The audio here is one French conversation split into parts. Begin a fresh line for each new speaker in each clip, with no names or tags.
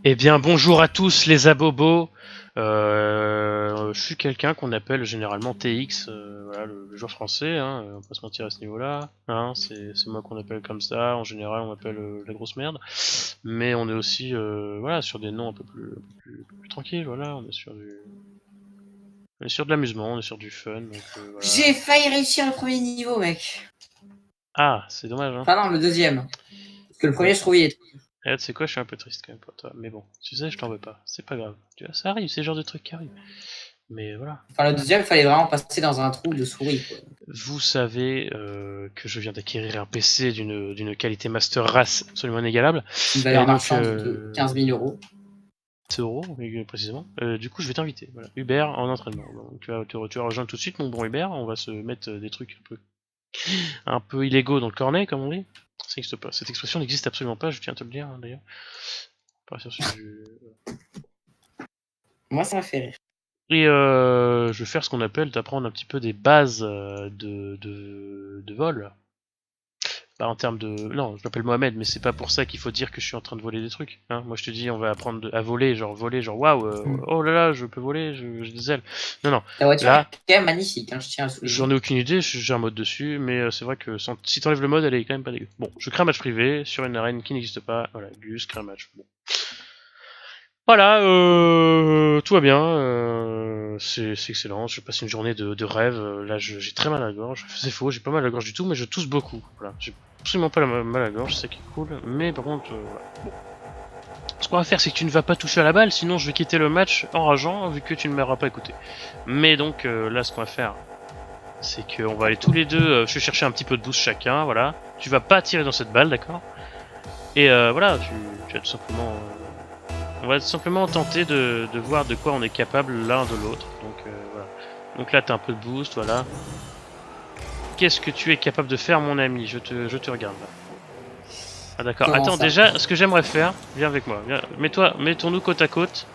Eh bien, bonjour à tous les abobos. Je suis quelqu'un qu'on appelle généralement TX, voilà, le joueur français, hein, on va pas se mentir à ce niveau-là. Hein, c'est moi qu'on appelle comme ça. En général, on m'appelle la grosse merde. Mais on est aussi, voilà, sur des noms un peu plus tranquilles. Voilà, on est sur de l'amusement, on est sur du fun. Donc voilà.
J'ai failli réussir le premier niveau, mec.
Ah, c'est dommage, hein.
Enfin non, le deuxième. Parce que le premier,
Ouais.
je trouvais il est...
Eh, tu sais quoi, je suis un peu triste quand même pour toi. Mais bon, tu sais, je t'en veux pas. C'est pas grave. Tu vois, ça arrive, c'est le genre de truc qui arrive. Mais voilà.
Enfin, le deuxième, il fallait vraiment passer dans un trou de souris, quoi.
Vous savez que je viens d'acquérir un PC d'une qualité master race absolument inégalable.
Une
Et
valeur
donc,
marchande de 15 000 euros.
10 euros précisément. Du coup, je vais t'inviter. Voilà. Hubert en entraînement. Donc, tu vas rejoindre tout de suite mon bon Hubert. On va se mettre des trucs un peu illégaux dans le cornet, comme on dit. Ça n'existe pas. Cette expression n'existe absolument pas, je tiens à te le dire, hein, d'ailleurs. Pas sûr si
Moi, ça m'a fait rire.
Et je vais faire ce qu'on appelle d'apprendre un petit peu des bases de vol. Bah, en termes de... Non, je m'appelle Mohamed, mais c'est pas pour ça qu'il faut dire que je suis en train de voler des trucs. Hein. Moi, je te dis, on va apprendre à voler, genre waouh, oh là là, je peux voler, j'ai des ailes. Non, non.
La voiture
Là,
est quand même magnifique, hein, je tiens à le souligner.
j'en ai aucune idée, j'ai un mode dessus, mais c'est vrai que si t'enlèves le mode, elle est quand même pas dégueu. Bon, je crée un match privé sur une arène qui n'existe pas. Voilà, Gus, crée un match. Bon. Voilà, tout va bien, c'est excellent. Je passe une journée de rêve. Là, j'ai très mal à la gorge. C'est faux, j'ai pas mal à la gorge du tout, mais je tousse beaucoup. Voilà, j'ai absolument pas mal à la gorge, c'est ça qui est cool. Mais par contre, voilà. Bon. Ce qu'on va faire, c'est que tu ne vas pas toucher à la balle, sinon je vais quitter le match enrageant, vu que tu ne m'auras pas écouté. Mais donc, là, ce qu'on va faire, c'est qu'on va aller tous les deux, je vais chercher un petit peu de boost chacun, voilà. Tu vas pas tirer dans cette balle, d'accord? Et voilà, tu vas tout simplement... on va simplement tenter de voir de quoi on est capable l'un de l'autre. Donc voilà. Donc là, t'as un peu de boost, voilà. Qu'est-ce que tu es capable de faire, mon ami? Je te regarde là. Ah d'accord.
Comment
Attends,
ça?
déjà, ce que j'aimerais faire, viens avec moi. Viens, mettons-nous côte à côte,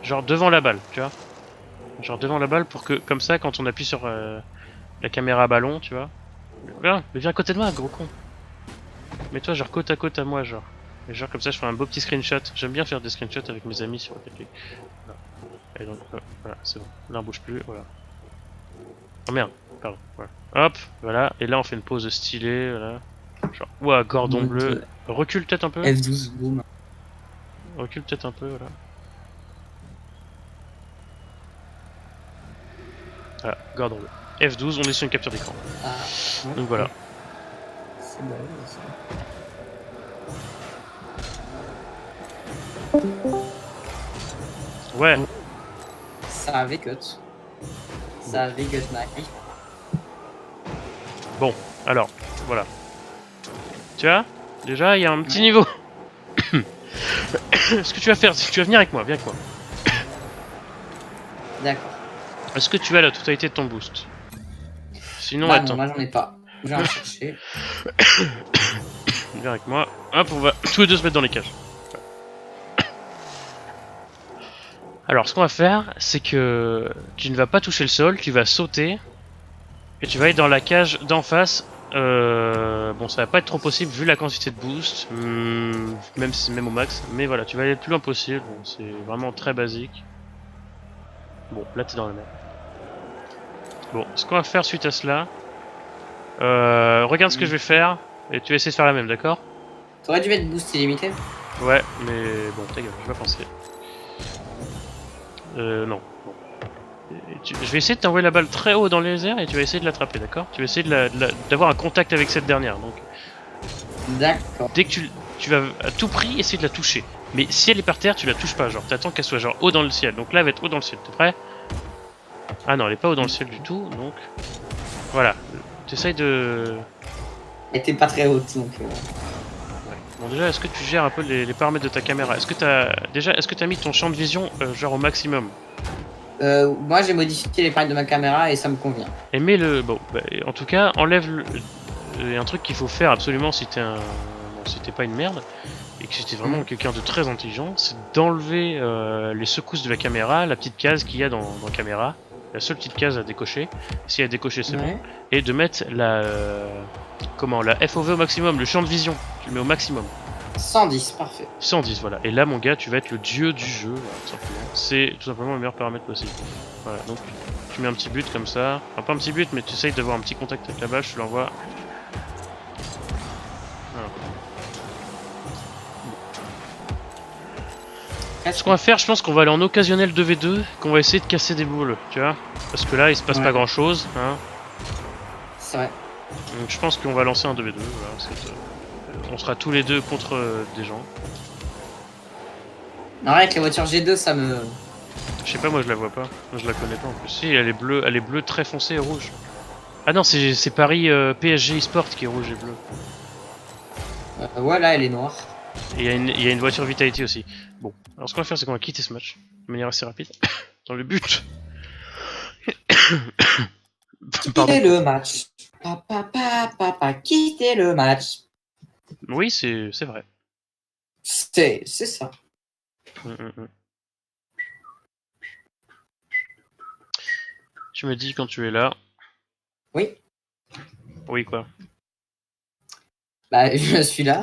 genre devant la balle, tu vois. Genre devant la balle pour que, comme ça, quand on appuie sur la caméra ballon, tu vois. Viens à côté de moi, gros con. Mets-toi genre côte à côte à moi, genre. Et genre comme ça, je ferai un beau petit screenshot. J'aime bien faire des screenshots avec mes amis sur le papier. Voilà. Et donc, voilà, c'est bon. Là, on bouge plus, voilà. Oh merde, pardon. Voilà. Hop, voilà. Et là, on fait une pause stylée, voilà. Genre, ouah, cordon bleu. Recule peut-être un peu.
F12, boum.
Recule peut-être un peu, voilà. Voilà, cordon bleu. F12, on est sur une capture d'écran.
Ah,
Donc voilà.
c'est bon, ça.
Ouais.
Ça avait cut. Ça avait cut, Mike.
Bon, alors, voilà. Tu vois, déjà, il y a un petit niveau. Ce que tu vas faire, c'est que tu vas venir avec moi, viens avec moi.
D'accord.
Est-ce que tu as la totalité de ton boost? Sinon,
Bah
attends.
non, moi j'en ai pas. Je vais en chercher.
Viens avec moi. Hop, on va tous les deux se mettre dans les cages. Alors, ce qu'on va faire, c'est que tu ne vas pas toucher le sol, tu vas sauter. Et tu vas aller dans la cage d'en face. Bon, ça va pas être trop possible vu la quantité de boost. Même au max. Mais voilà, tu vas aller le plus loin possible. Bon, c'est vraiment très basique. Bon, là t'es dans la merde. Bon, ce qu'on va faire suite à cela. Regarde ce que je vais faire. Et tu vas essayer de faire la même, d'accord?
T'aurais dû mettre boost illimité.
Ouais, mais bon, ta gueule, je vais pas penser. Non. Bon. Je vais essayer de t'envoyer la balle très haut dans les airs et tu vas essayer de l'attraper, d'accord? Tu vas essayer d'avoir un contact avec cette dernière. Donc,
D'accord.
dès que tu vas à tout prix essayer de la toucher. Mais si elle est par terre, tu la touches pas, genre t'attends qu'elle soit genre haut dans le ciel. Donc là, elle va être haut dans le ciel, t'es prêt? Ah non, elle est pas haut dans le ciel du tout, donc voilà. T'essayes de...
Elle était pas très haute, donc...
Ouais. Bon déjà, est-ce que tu gères un peu les paramètres de ta caméra? Est-ce que t'as mis ton champ de vision genre au maximum?
Moi j'ai modifié les paramètres de ma caméra et ça me convient.
Et mets le... Bon, bah, en tout cas, enlève un truc qu'il faut faire absolument si t'es un... Bon, si t'es pas une merde, et que c'était vraiment quelqu'un de très intelligent, c'est d'enlever les secousses de la caméra, la petite case qu'il y a dans la caméra, la seule petite case à décocher, si elle est décochée c'est bon, et de mettre la FOV au maximum, le champ de vision, tu le mets au maximum.
110, parfait.
110, voilà. Et là, mon gars, tu vas être le dieu du jeu, voilà, tout simplement. C'est tout simplement le meilleur paramètre possible. Voilà, donc tu mets un petit but comme ça. Enfin, pas un petit but, mais tu essayes d'avoir un petit contact avec la balle, je te l'envoie. Voilà. Ce qu'on va faire, je pense qu'on va aller en occasionnel 2v2, qu'on va essayer de casser des boules, tu vois. Parce que là, il se passe pas grand chose, hein.
C'est vrai.
Donc je pense qu'on va lancer un 2v2, voilà. On sera tous les deux contre des gens.
Non, avec la voiture G2, ça me...
Je sais pas, moi je la vois pas. Moi, je la connais pas en plus. Si, elle est bleue très foncée et rouge. Ah non, c'est Paris PSG eSport qui est rouge et bleu.
ouais, là, elle est noire.
Et il y a une voiture Vitality aussi. Bon, alors ce qu'on va faire, c'est qu'on va quitter ce match de manière assez rapide. Dans le but.
Quittez le match. Papa, quittez le match.
Oui, c'est vrai.
C'est ça.
Tu me dis quand tu es là.
Oui.
Oui, quoi.
Bah, je suis là.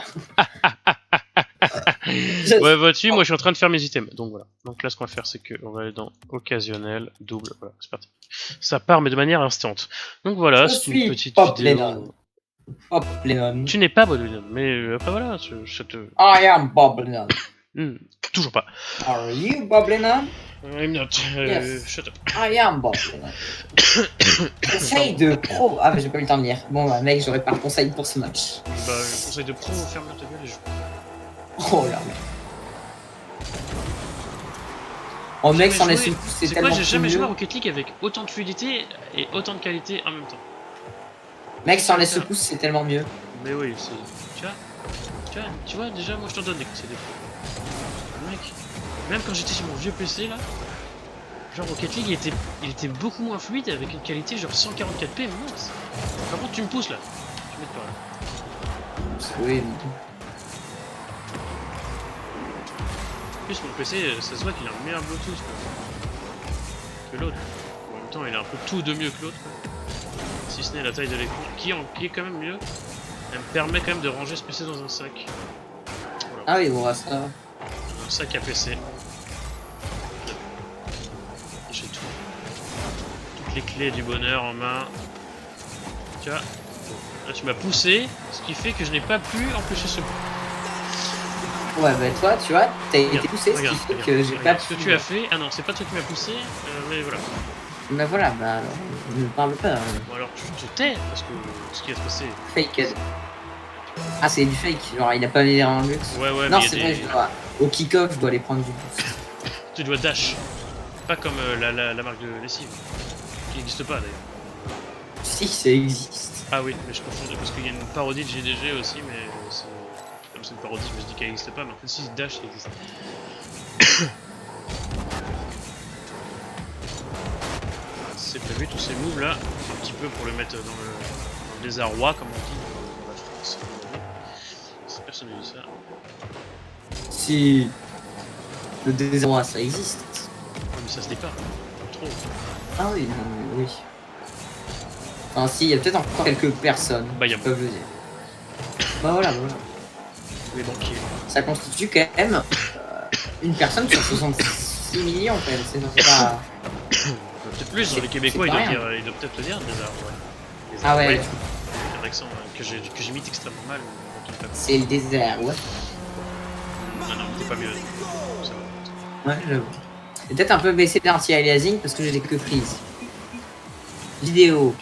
Ouais, vois-tu, moi je suis en train de faire mes items. Donc voilà. Donc là, ce qu'on va faire, c'est qu'on va aller dans occasionnel, double. Voilà, c'est parti. Ça part, mais de manière instante. Donc voilà, c'est une petite vidéo.
Bob Lennon.
Tu n'es pas Bob Lennon, mais après voilà, je te.
I am Bob Lennon.
Toujours pas.
Are you Bob Lennon?
I'm not.
Yes.
Shut up.
I am Bob Lennon. Conseil de pro. Ah, mais j'ai pas eu le temps de lire. Bon, bah, mec, j'aurais pas le conseil pour ce match.
Bah, conseil de pro, ferme ta gueule et joue.
Oh là, mec. Oh, mec, s'en laisse une pouce, c'est tellement.
J'ai jamais joué à Rocket League avec autant de fluidité et autant de qualité en même temps.
Mec, s'en laisse pouce, c'est tellement mieux.
Mais oui, c'est. Tu vois, déjà, moi je t'en donne des conseils de pro. Mec, même quand j'étais sur mon vieux PC là, genre Rocket League il était beaucoup moins fluide avec une qualité genre 144p, max. Par contre, tu me pousses là. Tu mets par là.
Oui.
En plus, mon PC, ça se voit qu'il a un meilleur Bluetooth que l'autre. En même temps, il a un peu tout de mieux que l'autre. Si ce n'est la taille de l'écran, qui est quand même mieux. Elle me permet quand même de ranger ce PC dans un sac. Voilà.
Ah oui, bon, ça.
Un sac à PC. J'ai tout. Toutes les clés du bonheur en main. Tu vois. Là, tu m'as poussé, ce qui fait que je n'ai pas pu empêcher ce coup.
Ouais, bah toi, tu vois, t'as été poussé, ce qui fait que j'ai pas pu.
Ce que tu as fait. Ah non, c'est pas toi qui m'as poussé, mais voilà.
Bah voilà, bah alors, ne parle pas.
Bon, alors tu te tais, parce que ce qui va se passer.
Fake. Ah, c'est du fake, genre il a pas les en luxe.
Ouais,
non,
mais
c'est vrai, au kick-off, je dois aller prendre du boost.
Tu dois dash. Pas comme la marque de lessive. Qui n'existe pas d'ailleurs.
Si, ça existe.
Ah oui, mais je confondais parce qu'il y a une parodie de GDG aussi, mais comme c'est une parodie, je me dis qu'elle n'existe pas, mais en fait, si dash, ça existe. C'est prévu tous ces moves là, un petit peu pour le mettre dans le désarroi, comme on dit dans la France. Personne ne dit ça.
Si le désarroi, ça existe.
Ouais, mais ça se dit pas, trop.
Ah oui, non, mais oui. Enfin, si, il y a peut-être encore quelques personnes qui peuvent le dire. Bah voilà.
Les banquiers.
Ça constitue quand même une personne sur 66 millions quand même, c'est pas...
Peut-être plus, dans les Québécois, il doit peut-être le dire, désarroi.
Ah ouais.
Un accent que j'imite extrêmement mal.
C'est le désert, ouais.
Non, c'est pas mieux. Ça va.
Ouais, j'avoue. J'ai peut-être un peu baissé l'anti-aliasing parce que j'ai que prise. Vidéo.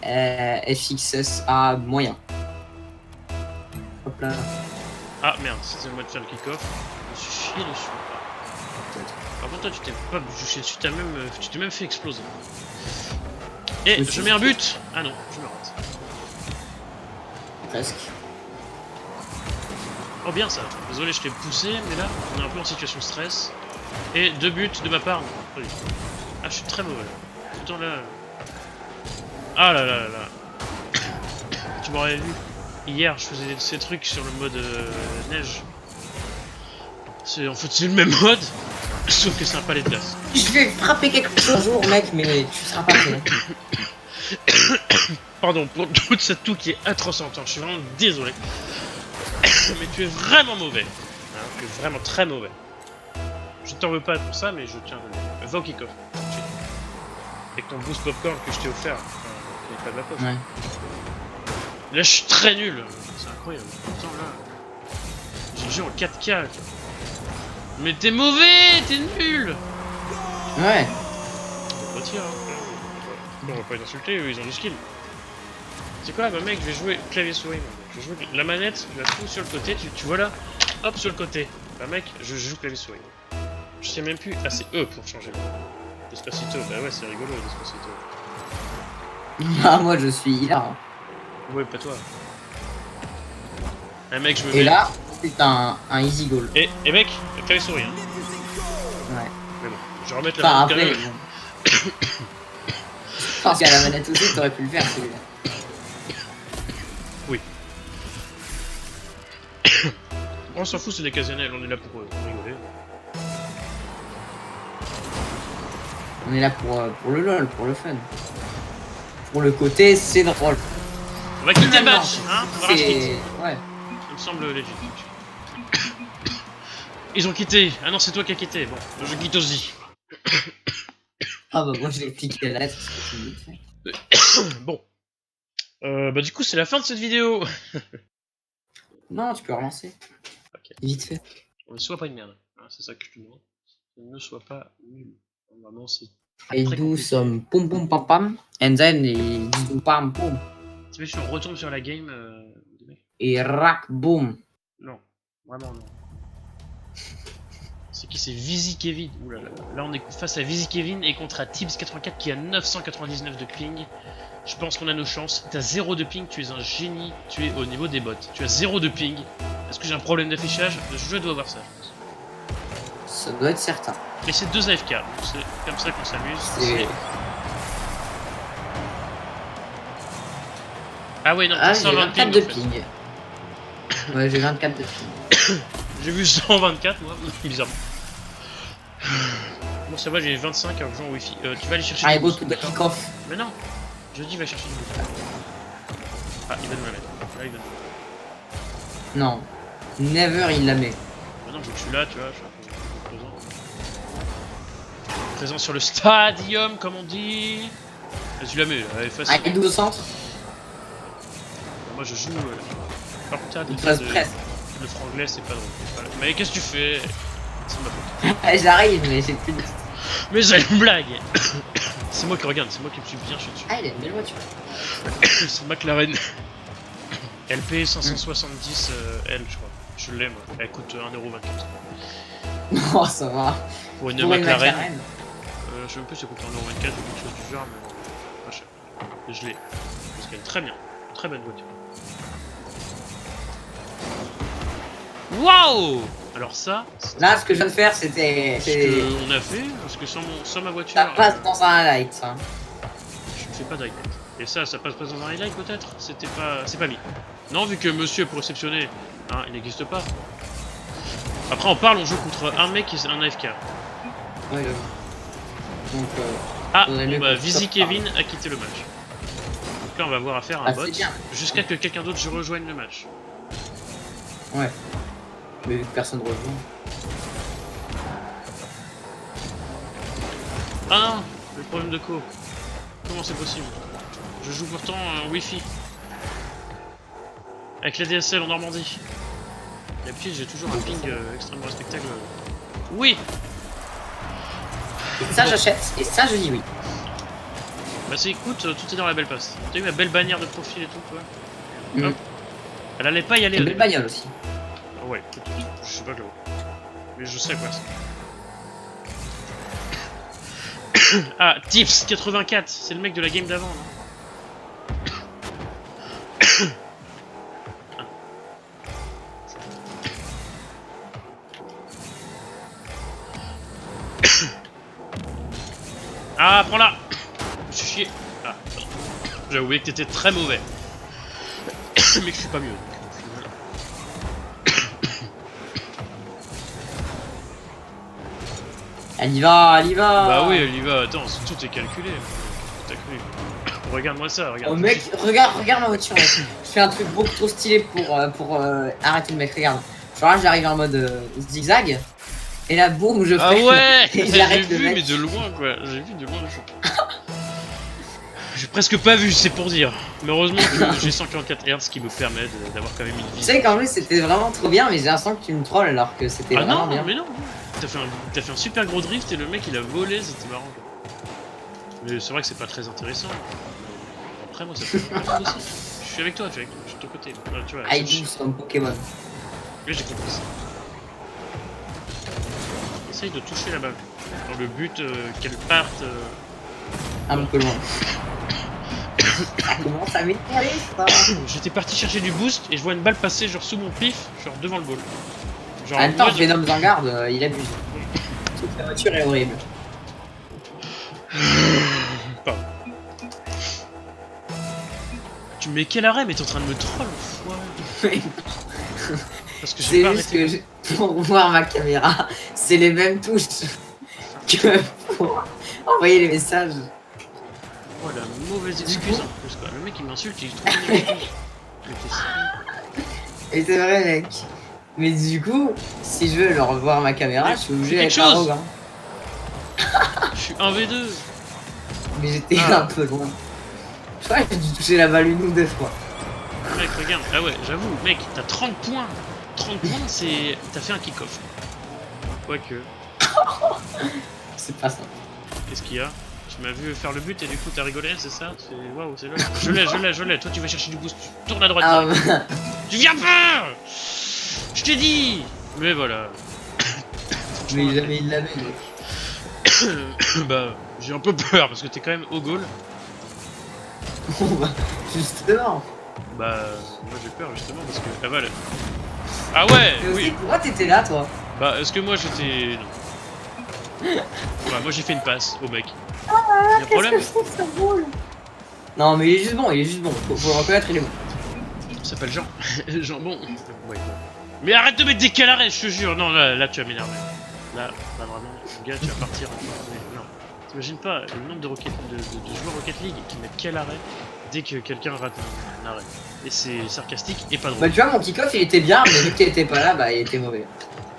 FXS à moyen. Hop là.
Ah merde, c'est le mois de faire le kick-off. Je me suis chié dessus. Par contre, toi, tu t'es pas juché dessus, tu t'es même fait exploser. Et je mets un but. Ah non, je me rate.
Presque.
Oh bien ça. Désolé, je t'ai poussé, mais là, on est un peu en situation de stress. Et 2 buts de ma part. Non. Ah, je suis très mauvais. Tout le temps là. Ah là là là là. Tu m'aurais vu. Hier, je faisais ces trucs sur le mode neige. En fait, c'est le même mode, sauf que c'est un palais de glace.
Je vais frapper quelque chose un jour, mec, mais tu seras pas prêt.
Pardon pour toute cette toux qui est atroce à entendre, je suis vraiment désolé. Mais tu es vraiment mauvais. Hein, tu es vraiment très mauvais. Je t'en veux pas pour ça, mais je tiens à le dire. Va au kick-off. Avec ton boost popcorn que je t'ai offert. Qui n'est pas de la poche.
Ouais.
Là, je suis très nul. C'est incroyable. Attends, là. J'ai joué en 4K. Mais t'es mauvais, t'es nul.
Ouais.
On va tirer, hein. Bon, on va pas les insulter, eux, ils ont du skill. C'est quoi, bah mec, je vais jouer clavier souris. Je vais jouer la manette, je la fous sur le côté, tu vois là, hop sur le côté. Bah mec, je joue clavier souris. Je sais même plus. Ah, c'est eux pour changer. Despacito, bah ouais, c'est rigolo, Despacito.
Ah, moi je suis hilarant.
Ouais, pas toi. Ah mec, je me
Et là, c'est un easy goal.
Et mec, clavier souris. Hein.
Ouais.
Mais bon, je vais remettre
Enfin,
la
après,
manette.
bon. Parce qu'à la manette aussi, t'aurais pu le faire celui-là.
Oui. On s'en fout, c'est occasionnel, on est là pour rigoler.
On est là pour le lol, pour le fun. Pour le côté, c'est drôle.
On va quitter le match, hein. On va
c'est... Ouais.
Il me semble légitime. Ils ont quitté. Ah non, c'est toi qui as quitté. Bon, je quitte aussi.
Ah bah moi je l'ai cliqué la lettre.
Bon. Bah du coup, c'est la fin de cette vidéo.
Non, tu peux relancer.
Ok.
Vite fait.
On ne soit pas une merde. Hein, c'est ça que je te demande. Ne sois pas nul. Vraiment, c'est
Et
très
do
compliqué.
some pom pom pam pam. And then et do pam pom.
Tu veux que je retombe sur la game
Et rack boom.
Non. Vraiment non. C'est qui? C'est Visi Kevin. Oulala. Là, on est face à Visi Kevin et contre Tibbs84 qui a 999 de ping. Je pense qu'on a nos chances. T'as 0 de ping, tu es un génie. Tu es au niveau des bots. Tu as 0 de ping. Est-ce que j'ai un problème d'affichage? Je dois avoir ça, je pense.
Ça doit être certain.
Et c'est 2 AFK. C'est comme ça qu'on s'amuse. Ah ouais, non, t'as 120
24
ping.
de ping. Ouais, j'ai 24 de ping.
J'ai vu 124, moi, bizarrement. Moi, ça va, j'ai 25 en jouant au Wi-Fi. Tu vas aller chercher
I
du
go
boost,
to the
d'accord?
kick-off.
Mais non, je dis va chercher du boost. Ah, il va nous la mettre. Là, il va nous la mettre.
Non. Never il la met.
Bah non, vu que je suis là, tu vois, je suis un peu présent. Présent sur le stadium, comme on dit. Tu la mets, elle est facile.
I do au centre.
Moi, je joue. Portade
Il passe presque.
le franglais, c'est pas drôle. Voilà. Mais qu'est-ce que tu fais? C'est ma faute.
J'arrive, mais j'ai plus de...
Mais c'est une blague. C'est moi qui regarde, c'est moi qui me suis bien chié dessus.
Ah, il a une belle voiture.
C'est McLaren. LP 570 L, je crois. Je l'aime, elle coûte 1,24€.
Non, ça va.
Pour une McLaren. Je sais même plus si ça coûte 1,24€ ou quelque chose du genre, mais pas cher. Et je l'ai. Parce qu'elle est très bien. Très bonne voiture. Waouh! Alors ça...
Là, ce que je viens de faire, c'était...
Ce qu'on a fait, parce que sans ma voiture...
Ça passe dans un highlight, ça.
Je ne fais pas d'highlight. Et ça passe pas dans un highlight peut-être? C'était pas... C'est pas mis. Non, vu que monsieur pour réceptionner, hein, il n'existe pas. Après on parle, on joue contre un mec et un AFK.
Ouais, donc...
Ah, bon bah, Visi Kevin a quitté le match. Donc là on va avoir à faire un bot, jusqu'à que quelqu'un d'autre rejoigne le match.
Ouais. Mais vu que personne rejoint...
Ah non, le problème de co. Comment c'est possible? Je joue pourtant en Wi-Fi. Avec la DSL en Normandie. D'habitude j'ai toujours un ping extrêmement respectable. Oui!
Et ça j'achète, et ça je dis oui.
Bah c'est écoute, tout est dans la belle passe. T'as vu ma belle bannière de profil et tout, toi? Hop. Elle allait pas y aller.
Une belle bagnole aussi.
Ah ouais, écoute, je sais pas que mais je sais quoi ça. Ah, Tips84, c'est le mec de la game d'avant, non? Ah, prends-la! Je me suis chié. Ah, pardon. J'ai oublié que t'étais très mauvais. Mais que je suis pas mieux.
Elle y va, elle y va.
Bah oui, elle y va. Attends, tout est calculé. T'as cru. Regarde-moi ça, regarde.
Oh mec, regarde ma voiture. Mec. Je fais un truc beaucoup trop stylé pour arrêter le mec. Regarde. Genre là, j'arrive en mode zigzag. Et là, boum, je fais.
Ah ouais.
J'arrête
J'ai
le
vu,
mec.
mais de loin quoi. J'ai vu de loin. J'ai presque pas vu, c'est pour dire. Mais heureusement que j'ai 144 Hz qui me permet d'avoir quand même une
Tu
vie.
sais qu'en plus c'était vraiment trop bien, mais j'ai l'impression que tu me trolls alors que c'était vraiment
non,
bien.
Mais non, t'as fait un super gros drift et le mec il a volé, c'était marrant quoi. Mais c'est vrai que c'est pas très intéressant. Mais après moi ça fait plaisir aussi. Je suis avec toi, je suis de ton côté. Voilà, tu vois,
I boost comme Pokémon.
Oui, j'ai compris ça. Essaye de toucher la balle. Dans le but qu'elle parte.
Un peu loin. Ça commence à m'énerver ça.
J'étais parti chercher du boost et je vois une balle passer genre sous mon pif, genre devant le goal. Genre,
En même temps, Venom Vanguard, il abuse. Toute la voiture est horrible.
Pardon. Tu me mets quel arrêt, mais t'es en train de me troll, ouais. Parce que j'ai pas arrêté.
C'est juste que pour voir ma caméra, c'est les mêmes touches que pour envoyer les messages.
Oh la mauvaise excuse en plus quoi. Le mec il m'insulte, il trouve une excuse.
Et c'est vrai mec. Mais du coup, si je veux leur revoir ma caméra, je suis obligé d'être arrogant.
Je suis 1v2.
Mais j'étais un peu loin. Je crois que j'ai dû toucher la balle une ou deux fois.
Mec regarde, ah ouais j'avoue, mec t'as 30 points. 30 points c'est... T'as fait un kick-off. Quoique.
C'est pas ça.
Qu'est-ce qu'il y a? Tu m'as vu faire le but et du coup t'as rigolé, c'est ça? Waouh, c'est là. Je l'ai. Toi tu vas chercher du boost, tu tournes à droite.
Ah,
Tu viens pas! Je t'ai dit! Mais voilà.
Mais jamais il l'avait, mec.
Bah, j'ai un peu peur parce que t'es quand même au goal.
Bon bah, justement.
Bah, moi j'ai peur justement parce que. Ah voilà. Ah ouais!
Mais aussi,
Oui!
pourquoi t'étais là, toi?
Bah, est-ce que moi j'étais. Non. Ouais, moi j'ai fait une passe au mec. Y'a un problème?
Que je trouve ça drôle. Non, mais il est juste bon, faut le reconnaître, il est bon.
Il s'appelle Jean. Jean, bon. Ouais, bon. Mais arrête de mettre des cales arrêts, je te jure. Non, là tu vas m'énerver. Là, vraiment, le gars, tu vas partir. Mais non. T'imagines pas le nombre de joueurs Rocket League qui mettent quel arrêt dès que quelqu'un rate un arrêt. Et c'est sarcastique et pas drôle.
Bah, tu vois, mon kick-off il était bien, mais vu que t'étais pas là, bah il était mauvais.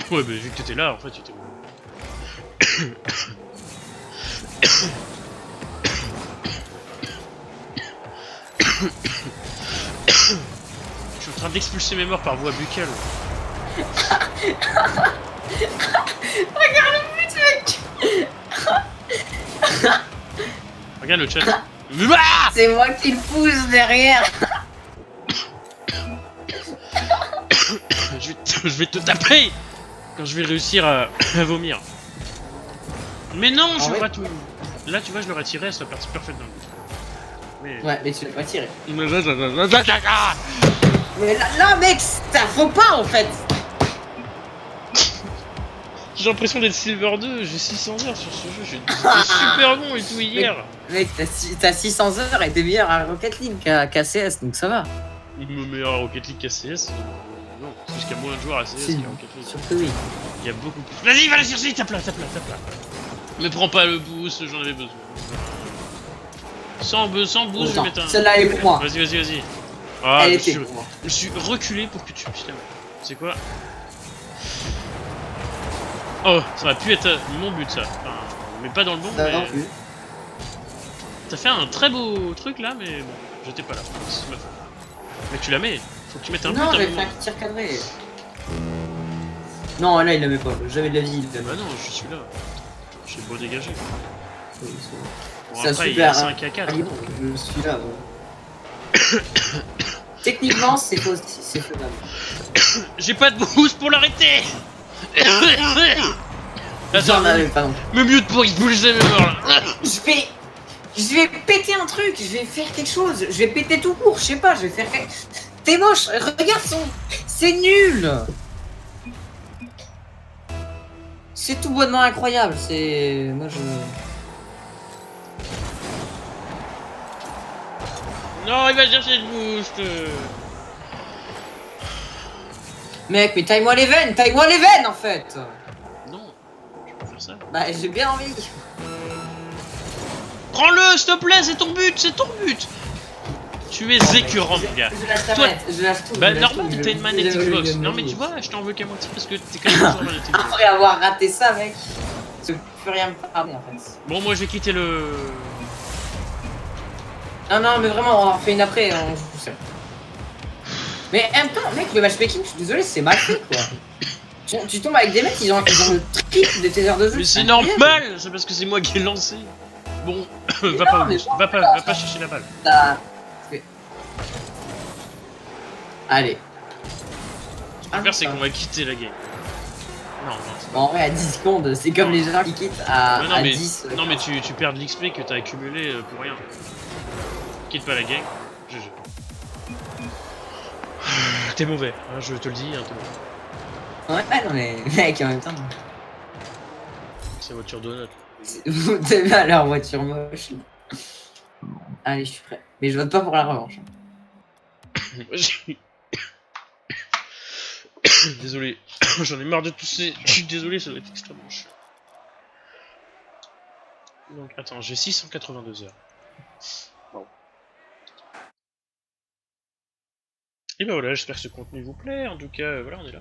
Ouais, bah vu que t'étais là, en fait, tu étais mauvais. Je suis en train d'expulser mes morts par voie buccale.
Regarde le but, mec.
Regarde le chat.
C'est moi qui le pousse derrière.
Je vais te taper quand je vais réussir à vomir. Mais non, je rate tout. Là, tu vois, je l'aurais tiré, elle serait partie parfaite dans le but. Mais...
Ouais, mais tu l'as pas tiré.
Mais
là, mec, ça faut pas en fait.
j'ai l'impression d'être Silver 2, j'ai 600 heures sur ce jeu, j'étais super bon et tout hier.
Mec, t'as 600 heures et t'es meilleur à Rocket League qu'à CS, donc ça va.
Me meilleur à Rocket League qu'à CS non, parce qu'il y a moins de joueurs à CS qu'à Rocket League.
Sûr que oui.
Il y a beaucoup plus. Vas-y, va la chercher, tape là. Me prends pas le boost, j'en avais besoin. Sans boost, je vais mettre un.
Celle-là est pour moi.
Vas-y. Ah,
elle était pour moi.
Je suis reculé pour que tu puisses la mettre. C'est quoi? Oh, ça aurait pu être mon but ça. Enfin, mais pas dans le bon.
Ça non plus.
T'as fait un très beau truc là, mais bon, j'étais pas là. C'est ma faute. Mais tu la mets. Faut que tu mettes un but à un moment.
Non, j'ai fait un tir cadré. Non, là il la met pas. Jamais de la vie.
Bah non, je suis là. J'ai beau dégager.
Oui,
bon,
c'est
après,
super.
il y a 5 à 4.
Je suis là. Techniquement, c'est faisable.
J'ai pas de boost pour l'arrêter.
J'en avais pas non.
Me mute pour il bouge mes morts là.
Je vais péter un truc, je vais faire quelque chose, je vais péter tout court, je sais pas, je vais faire quelque... T'es moche, regarde son... C'est nul. C'est tout bonnement incroyable, c'est... Moi je...
Non, il va chercher le boost.
Mec, mais taille-moi les veines en fait.
Non, je peux faire ça.
Bah j'ai bien envie.
Prends-le, s'il te plaît, c'est ton but, c'est ton but. Tu es écœurant, mon gars.
Je lâche ta
Toi-
manette, je lâche tout.
Bah
je lâche
normal,
tout,
t'as une manette
je-
Xbox.
je-
Non mais tu vois, je t'en veux qu'à moitié parce que t'es quand même toujours manette Xbox.
Après avoir raté ça, mec, je peux plus rien me parler en fait.
Bon, moi je vais quitter le...
Non, mais vraiment, on en fait une après, on joue tout seul. Mais en même temps, mec, le matchmaking, je suis désolé, c'est mal fait quoi. Tu tombes avec des mecs, ils ont le triple de tes heures de jeu.
Mais c'est
incroyable.
normal, c'est parce que c'est moi qui ai lancé. Bon, va
non,
pas,
mais
va pas chercher la balle.
T'as- Allez.
Ce qu'on va faire, c'est qu'on va quitter la game. Non,
Bon, en vrai, à 10 secondes, c'est comme les gens qui quittent à,
non,
à
mais,
10.
non mais tu perds de l'XP que t'as accumulé pour rien. Quitte pas la game. GG. T'es mauvais, hein, je te le dis, hein, t'es mauvais.
Ouais, non, mais mec, en même temps.
C'est voiture donut.
Vous devez aller en voiture moche. Allez, je suis prêt. Mais je vote pas pour la revanche.
Désolé, j'en ai marre de tousser. Je suis désolé, ça doit être extrêmement chiant. Donc attends, j'ai 682 heures. Bon. Et ben voilà, j'espère que ce contenu vous plaît. En tout cas, voilà, on est là.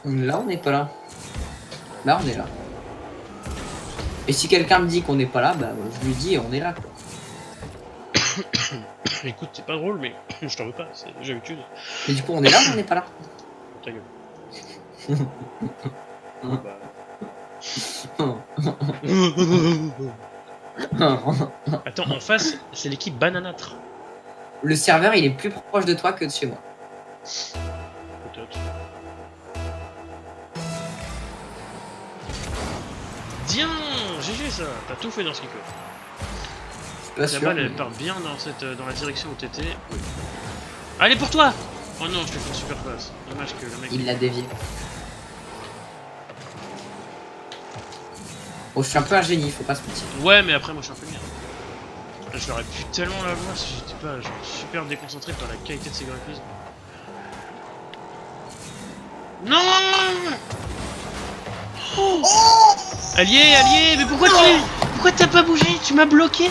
Là, on n'est pas là. Là, on est là. Et si quelqu'un me dit qu'on n'est pas là, bah je lui dis on est là quoi.
Écoute, c'est pas drôle, mais je t'en veux pas, c'est j'ai l'habitude.
Mais du coup, on est là ou on n'est pas là?
Ta gueule. Bah. Attends, en face, c'est l'équipe Bananâtre.
Le serveur, il est plus proche de toi que de chez moi.
Peut-être. Tiens, GG ça, t'as tout fait dans ce kick-off.
Pas
La
sûr.
balle elle
mais-
part bien dans la direction où t'étais. Oui. Allez pour toi. Oh non, je te fais une super passe. Dommage que le mec.
Il l'a dévié. Bon, je suis un peu un génie, faut pas se mentir.
Ouais, mais après moi je suis un peu bien. Je l'aurais pu tellement la voir si j'étais pas genre, super déconcentré par la qualité de ses graphismes. Non. Oh allié, mais pourquoi t'as pas bougé? Tu m'as bloqué.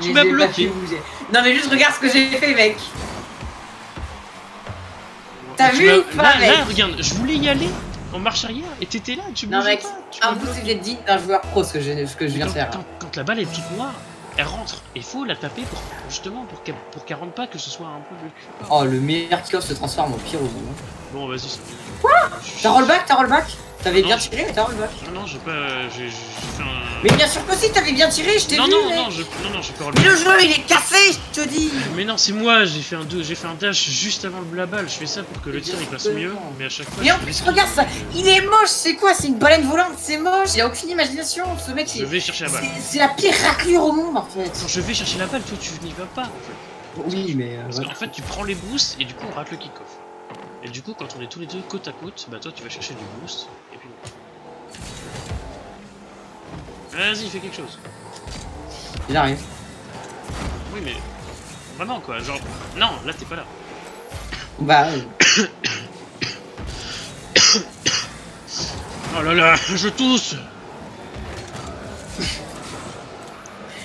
Tu m'as
J'ai pas
bloqué.
pu bouger. Non, mais juste regarde ce que j'ai fait, mec. T'as
Tu
vu
m'as-
ou pas, mec?
là, regarde, je voulais y aller en marche arrière et t'étais là, tu
Non,
bougeais
mec,
pas. Tu m'as bloqué.
impossible d'être digne d'un joueur pro ce que je viens de faire.
Quand la balle est toute noire, elle rentre. Il faut la taper justement pour qu'elle rentre pas, que ce soit un peu le cul.
Oh, le meilleur kick-off se transforme en pire au monde.
Bon, vas-y, c'est bien.
Quoi? T'as rollback? T'avais
Non,
bien
je-
tiré, mais t'as rollback.
Non, j'ai pas. J'ai fait un.
Mais bien sûr que si, t'avais bien tiré, je t'ai
Non,
vu,
non,
mec.
non, j'ai pas
Mais
relevé.
le jeu, il est cassé, je te dis.
Mais non, c'est moi, j'ai fait un dash juste avant la balle. Je fais ça pour que le tir il passe mieux, mais à chaque fois.
Et en
je
plus,
fais-
regarde ça, il est moche, c'est quoi? C'est une baleine volante, c'est moche, il a aucune imagination, ce mec,
Je vais chercher la balle.
c'est la pire raclure au monde en fait.
Quand je vais chercher la balle, toi tu n'y vas pas en fait.
Oui, mais.
Parce qu'en fait, tu prends les boosts et du coup on rate le kick-off. Et du coup, quand on est tous les deux côte à côte, bah toi tu vas chercher du boost et puis. Vas-y, fais quelque chose.
J'arrive.
Oui, mais. Vraiment quoi, genre. Non, là t'es pas là.
Bah,
Oh là là, je tousse.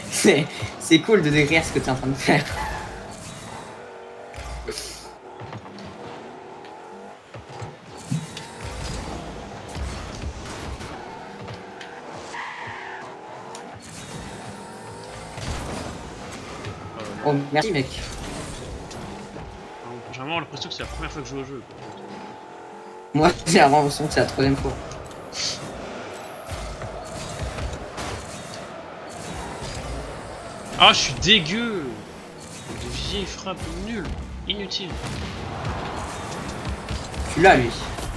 c'est cool de décrire ce que t'es en train de faire. Oh, merci, mec.
J'ai vraiment l'impression que c'est la première fois que je joue au jeu. Quoi.
Moi, j'ai l'impression que c'est la troisième fois.
Ah, je suis dégueu. De vieilles frappes nulles, inutiles.
Tu l'as, lui.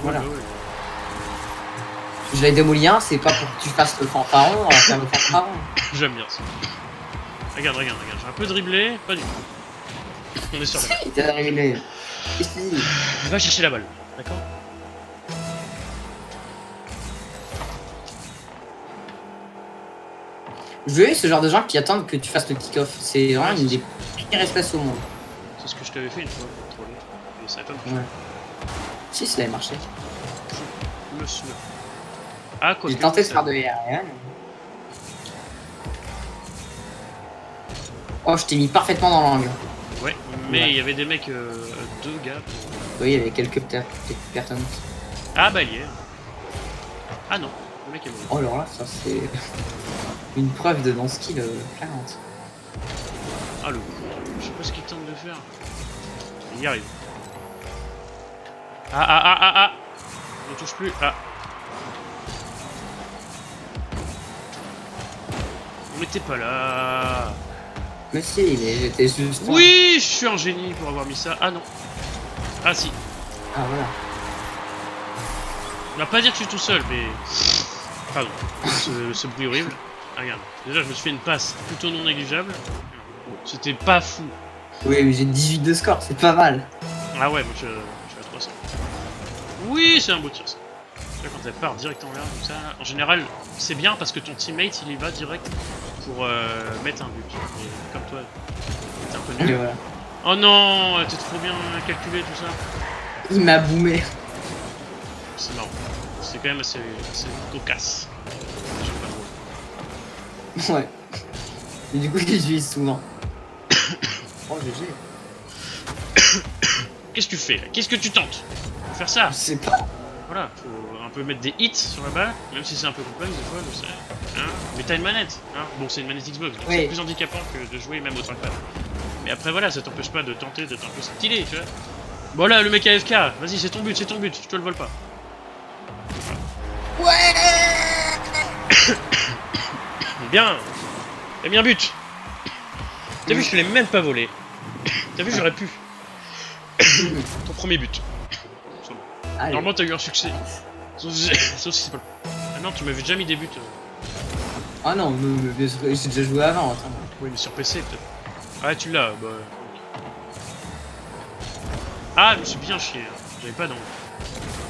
Voilà.
Ouais, ouais.
Je l'ai démoli un, c'est pas pour que tu fasses le fanfaron, faire le fanfaron.
J'aime bien ça. Regarde, j'ai un peu dribblé, pas du tout. On est sur la balle.
Si, t'es arrivé. Qu'est-ce que tu dis?
Va chercher la balle, d'accord?
Je veux ce genre de gens qui attendent que tu fasses le kick-off. C'est vraiment une des pires espèces au monde.
C'est ce que je t'avais fait une fois pour te troller. Et ça a pas marché.
Ouais. Si, ça avait marché.
Monsieur. Ah, quoi
J'ai
que,
tenté de
ça-
faire de IRL. Oh, je t'ai mis parfaitement dans l'angle.
Ouais, mais il y avait des mecs, 2 gars.
Oui, il y avait quelques personnes.
Ah bah il y est. Ah non, le mec est mort.
Oh, alors là, ça c'est une preuve de mon skill flagrante.
Ah le con, je sais pas ce qu'il tente de faire. Il y arrive. Ah. Ne touche plus. Ah. Mais t'es pas là.
Mais si, j'étais juste.
Oui, je suis un génie pour avoir mis ça. Ah non. Ah si.
Ah voilà.
On va pas dire que je suis tout seul, mais... Pardon. Ce bruit horrible. Ah, regarde. Déjà, je me suis fait une passe plutôt non négligeable. Bon, c'était pas fou.
Oui, mais j'ai 18 de score, c'est pas mal.
Ah ouais, moi je suis à 300. Oui, c'est un beau tir ça. Là, quand elle part direct en l'air comme ça, en général, c'est bien parce que ton teammate il y va direct pour mettre un but. Et comme toi, t'es un peu
Et
nul.
voilà.
Oh non, t'es trop bien calculé tout ça.
Il m'a boomé.
C'est marrant. C'est quand même assez cocasse. J'aime pas trop.
Ouais. Et du coup, j'utilise souvent. Oh, GG.
Qu'est-ce que tu fais là? Qu'est-ce que tu tentes? Faut faire ça.
Je sais pas.
Voilà, faut un peu mettre des hits sur la balle, même si c'est un peu complexe des fois, je sais. Hein, mais t'as une manette, hein. Bon, c'est une manette Xbox, donc
Oui.
c'est plus handicapant que de jouer même au trackpad. Mais après voilà, ça t'empêche pas de tenter d'être un peu stylé, tu vois. Bon là, le mec AFK, vas-y, c'est ton but, je te le vole pas.
Ouais.
Bien. T'as mis un but. T'as vu, je te l'ai même pas volé. T'as vu, j'aurais pu. Ton premier but.
Allez.
Normalement, t'as eu un succès. Sauf si c'est pas le... Ah non, tu m'avais déjà mis des buts.
Ah non, mais j'ai déjà joué avant, attends.
Oui, mais sur PC peut-être. Ah, tu l'as, bah. Ah, je me suis bien chié. J'avais pas d'angle.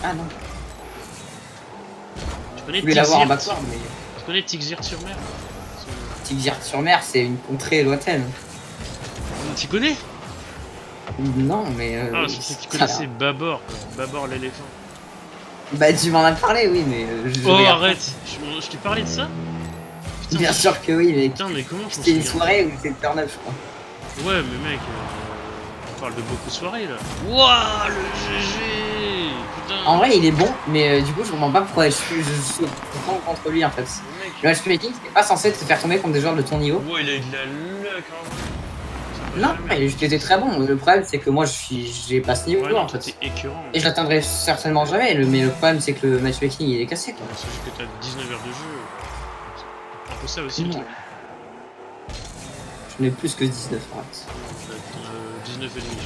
Ah non.
Tu connais
Je voulais l'avoir en
Tixirt
backward, mais.
Tu connais Tixirt sur mer?
Tixirt-sur-Mer, c'est une contrée lointaine.
Tu connais?
Non, mais.
Ah, je pensais que tu
ça
connaissais
va.
Babor, quoi. Babor l'éléphant.
Bah, tu m'en as parlé, oui, mais. Je
Oh,
regarde
arrête! Je t'ai parlé de ça?
pas.
Putain,
Bien sûr que oui, mais.
putain, mais comment je m'en
C'était une
souviens?
soirée où c'était turn-up, je crois.
Ouais, mais mec, on parle de beaucoup de soirées là. Wouah, le GG! Putain!
En vrai, il est bon, mais du coup, je comprends pas pourquoi je suis content contre lui en fait.
Le mec,
Le matchmaking, c'est pas censé te faire tomber contre des joueurs de ton niveau.
ouais, il a eu de la luck, hein.
Non, j'étais très bon. Le problème, c'est que moi, j'ai pas ce niveau
Ouais, non,
en
toi,
fait.
t'es écœurant.
Et je l'atteindrai certainement jamais. Mais le problème, c'est que le matchmaking, il est cassé quoi.
C'est juste que t'as 19 heures de jeu. C'est un peu ça aussi le
Non.
truc.
Je n'ai plus que 19 arrête.
19 et demi, je pense.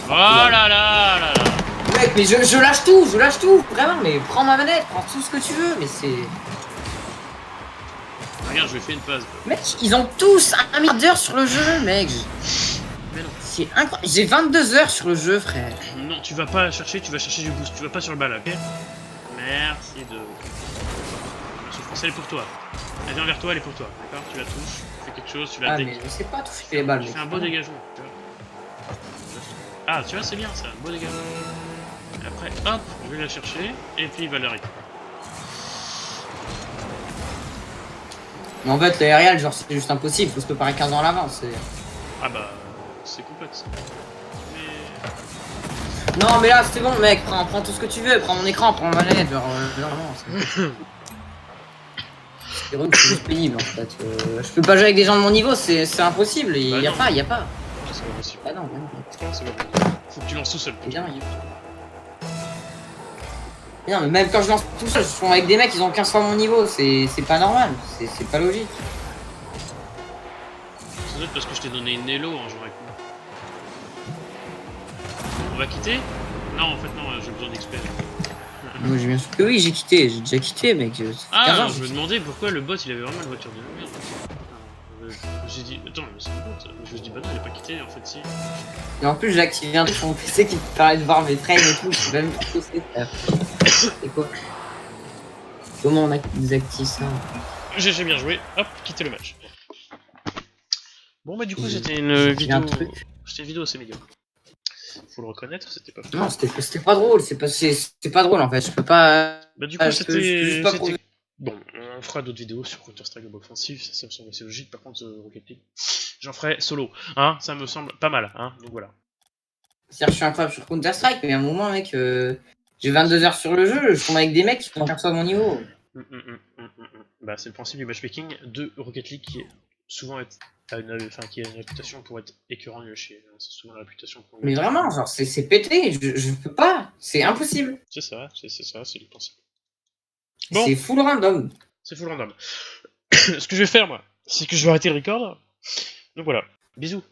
Oh là là là là!
Mec, mais je lâche tout, vraiment. Mais prends ma manette, prends tout ce que tu veux. Mais c'est.
Regarde, je lui ai fait une passe.
Mec, ils ont tous 1 milliard d'heures sur le jeu, mec.
Mais non.
C'est incroyable. J'ai 22 heures sur le jeu, frère.
Non, tu vas pas chercher, tu vas chercher du boost. Tu vas pas sur le bal, ok? Merci de... Elle est pour toi. Elle vient vers toi, elle est pour toi. D'accord? Tu la touches, tu fais quelque chose, tu la
Ah, mais
dégages.
je sais pas toucher les balles,
Tu
mec.
fais un beau dégagement. Tu vois. Ah, tu vois, c'est bien ça, un beau dégagement. Après, hop, je vais la chercher, et puis il va l'arrêter.
Mais en fait, l'aérial, genre, c'est juste impossible. Faut se préparer 15 ans à l'avance.
Ah bah, c'est complexe. Mais...
Non, mais là, c'est bon, mec. Prends tout ce que tu veux. Prends mon écran, prends ma manette. Genre, non, c'est vrai que c'est juste pénible, en fait. Je peux pas jouer avec des gens de mon niveau. C'est impossible.
Bah
Y a
non.
pas, y a pas.
C'est pas possible.
Ah non, non.
C'est pas possible. Faut que tu lances tout seul.
C'est bien, y a... Non, mais même quand je lance tout ça, je suis avec des mecs, ils ont 15 fois mon niveau. C'est pas normal. C'est pas logique.
C'est peut-être parce que je t'ai donné une Elo en jouant avec moi. On va quitter? Non, en fait, non, j'ai besoin d'expert.
Moi, j'ai bien sûr que oui, j'ai déjà quitté, mec. Ça fait 15
Ah,
ans,
je me demandais pourquoi le bot il avait vraiment une voiture de merde. Je me suis dit, attends, mais c'est le bot. Je me suis dit, bah non, il a pas quitté, en fait, si.
Et en plus, j'ai activé un truc sur mon PC qui me permet de voir mes frames et tout. Je sais même pas ce que c'est, frère. C'est quoi? Comment on désactive ça?
J'ai bien joué, hop, quitter le match. Bon, bah, du coup,
J'ai-
c'était une
j'ai un
vidéo.
truc.
C'était une vidéo assez médiocre. Faut le reconnaître, c'était pas.
Non, c'était pas drôle. C'est pas drôle en fait. Je peux pas.
Bah, du coup,
je peux juste pas
c'était.
prouver.
Bon, on fera d'autres vidéos sur Counter-Strike Global Offensive, ça me semble assez logique. Par contre, Rocket League, j'en ferai solo. Hein, ça me semble pas mal. Hein, donc voilà.
C'est-à-dire que je suis incroyable sur Counter-Strike, mais à un moment, mec, j'ai 22 heures sur le jeu, je tombe avec des mecs qui sont perçus à mon niveau.
Bah, c'est le principe du matchmaking de Rocket League qui est souvent qui a une réputation pour être écœurant nul à chier. C'est souvent la réputation pour.
Mais vraiment, genre, c'est pété, je peux pas, c'est impossible.
C'est ça, c'est le principe.
Bon. C'est full random.
C'est full random. Ce que je vais faire, moi, c'est que je vais arrêter le record. Donc voilà, bisous.